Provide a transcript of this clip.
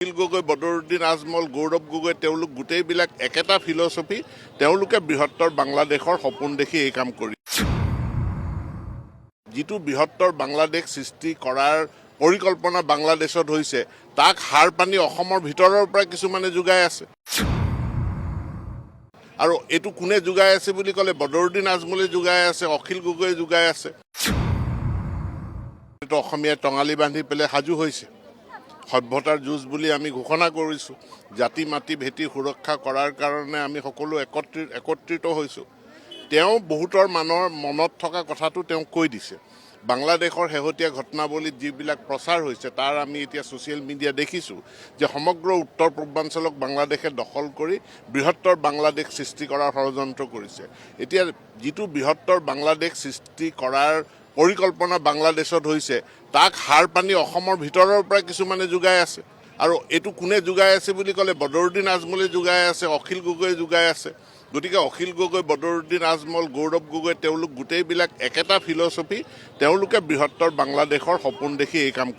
অখিল গগৈ, বদৰুদ্দিন আজমল, গৌৰৱ গগৈ তেওঁলোক গোটেইবিলাক একেটা ফিলচফি, তেওঁলোকে বৃহত্তৰ বাংলাদেশৰ সপোন দেখি এই কাম কৰিছে। যিটো বৃহত্তৰ বাংলাদেশ সৃষ্টি কৰাৰ পৰিকল্পনা বাংলাদেশত হৈছে, তাক হাৰ পানি অসমৰ ভিতৰৰ পৰা কিছুমানে যোগাই আছে। আৰু এইটো কোনে যোগাই আছে বুলি ক'লে বদৰুদ্দিন আজমলে যোগাই আছে, অখিল গগৈয়ে যোগাই আছে। অসমীয়াই টঙালি বান্ধি পেলাই সাজু হৈছে। সভ্যতাৰ যুঁজ বুলি আমি ঘোষণা কৰিছোঁ। জাতি মাটি ভেটি সুৰক্ষা কৰাৰ কাৰণে আমি সকলো একত্ৰিত হৈছোঁ। তেওঁ বহুতৰ মনত থকা কথাটো তেওঁ কৈ দিছে। বাংলাদেশৰ শেহতীয়া ঘটনাৱলীত যিবিলাক প্ৰচাৰ হৈছে, তাৰ আমি এতিয়া ছ'চিয়েল মিডিয়া দেখিছোঁ যে সমগ্ৰ উত্তৰ পূৰ্বাঞ্চলক বাংলাদেশে দখল কৰি বৃহত্তৰ বাংলাদেশ সৃষ্টি কৰাৰ ষড়যন্ত্ৰ কৰিছে। এতিয়া যিটো বৃহত্তৰ বাংলাদেশ সৃষ্টি কৰাৰ পৰিকল্পনা বাংলাদেশত হৈছে, তাক হাৰ পানি অসমৰ ভিতৰৰ পৰা কিছুমানে যোগাই আছে। আৰু এইটো কোনে যোগাই আছে বুলি ক'লে বদৰুদ্দিন আজমলে যোগাই আছে, অখিল গগৈয়ে যোগাই আছে। গতিকে অখিল গগৈ, বদৰুদ্দিন আজমল, গৌৰৱ গগৈ তেওঁলোক গোটেইবিলাক একেটা ফিলচফি, তেওঁলোকে বৃহত্তৰ বাংলাদেশৰ সপোন দেখি এই কাম কৰিছে।